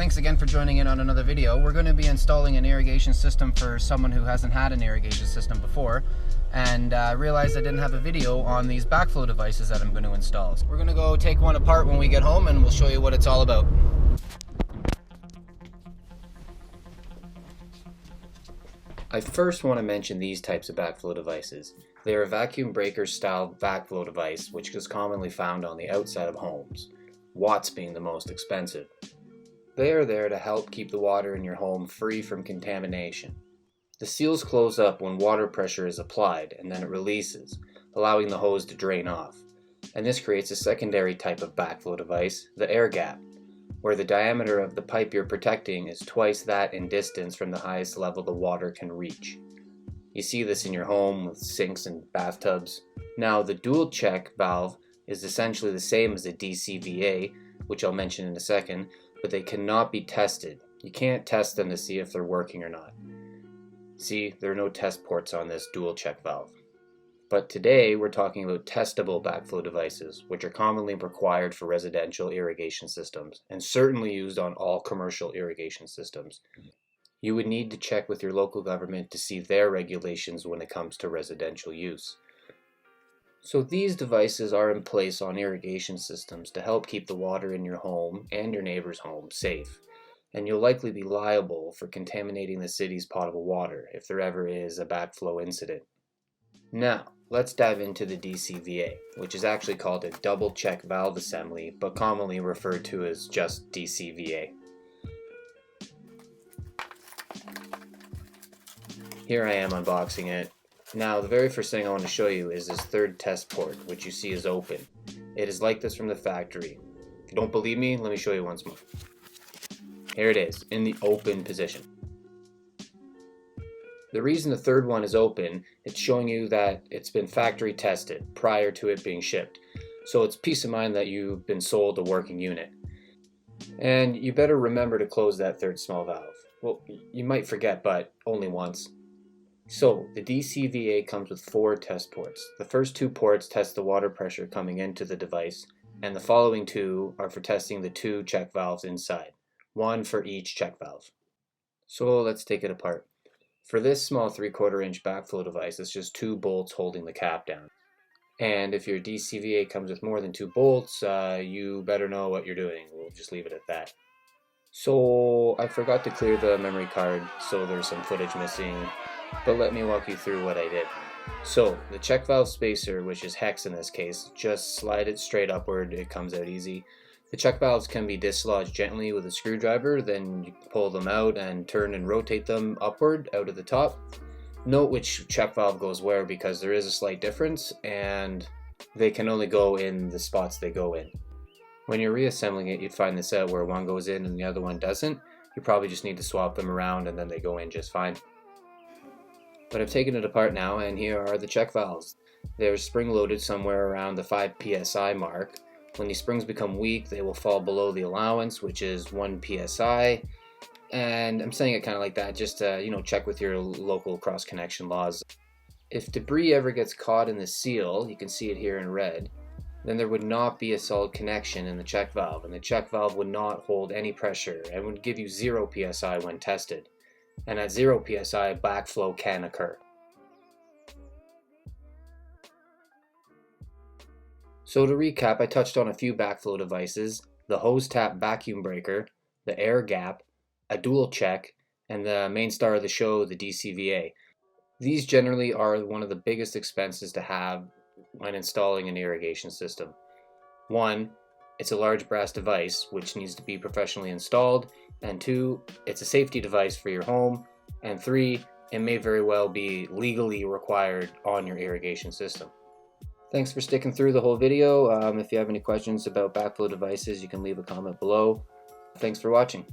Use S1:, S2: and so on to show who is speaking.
S1: Thanks again for joining in on another video. We're going to be installing an irrigation system for someone who hasn't had an irrigation system before, and realized I didn't have a video on these backflow devices that I'm going to install. We're going to go take one apart when we get home and we'll show you what it's all about. I first want to mention these types of backflow devices. They are a vacuum breaker style backflow device which is commonly found on the outside of homes, watts being the most expensive. They are there to help keep the water in your home free from contamination. The seals close up when water pressure is applied and then it releases, allowing the hose to drain off. And this creates a secondary type of backflow device, the air gap, where the diameter of the pipe you're protecting is twice that in distance from the highest level the water can reach. You see this in your home with sinks and bathtubs. Now the dual check valve is essentially the same as a DCVA, which I'll mention in a second, but they cannot be tested. You can't test them to see if they're working or not. See, there are no test ports on this dual check valve. But today we're talking about testable backflow devices, which are commonly required for residential irrigation systems and certainly used on all commercial irrigation systems. You would need to check with your local government to see their regulations when it comes to residential use. So these devices are in place on irrigation systems to help keep the water in your home and your neighbor's home safe. And you'll likely be liable for contaminating the city's potable water if there ever is a backflow incident. Now, let's dive into the DCVA, which is actually called a double check valve assembly, but commonly referred to as just DCVA. Here I am unboxing it. Now, the very first thing I want to show you is this third test port, which you see is open. It is like this from the factory. If you don't believe me, let me show you once more. Here it is, in the open position. The reason the third one is open, it's showing you that it's been factory tested prior to it being shipped. So it's peace of mind that you've been sold a working unit. And you better remember to close that third small valve. Well, you might forget, but only once. So, the DCVA comes with 4 test ports. The first 2 ports test the water pressure coming into the device, and the following 2 are for testing the 2 check valves inside, 1 for each check valve. So let's take it apart. For this small 3/4 inch backflow device, it's just 2 bolts holding the cap down. And if your DCVA comes with more than 2 bolts, you better know what you're doing. We'll just leave it at that. So I forgot to clear the memory card, so there's some footage missing. But let me walk you through what I did. So, the check valve spacer, which is hex in this case, just slide it straight upward, it comes out easy. The check valves can be dislodged gently with a screwdriver, then you pull them out and turn and rotate them upward out of the top. Note which check valve goes where because there is a slight difference and they can only go in the spots they go in. When you're reassembling it, you'd find this out where one goes in and the other one doesn't. You probably just need to swap them around and then they go in just fine. But I've taken it apart now, and here are the check valves. They're spring-loaded somewhere around the 5 psi mark. When these springs become weak, they will fall below the allowance, which is 1 psi. And I'm saying it kind of like that, just to check with your local cross-connection laws. If debris ever gets caught in the seal, you can see it here in red, then there would not be a solid connection in the check valve, and the check valve would not hold any pressure and would give you 0 psi when tested. And at 0 psi, backflow can occur. So to recap, I touched on a few backflow devices: the hose tap vacuum breaker, the air gap, a dual check, and the main star of the show, the DCVA. These generally are one of the biggest expenses to have when installing an irrigation system. 1, it's a large brass device which needs to be professionally installed, and 2, it's a safety device for your home, and 3, it may very well be legally required on your irrigation system. Thanks for sticking through the whole video. If you have any questions about backflow devices, you can leave a comment below. Thanks for watching.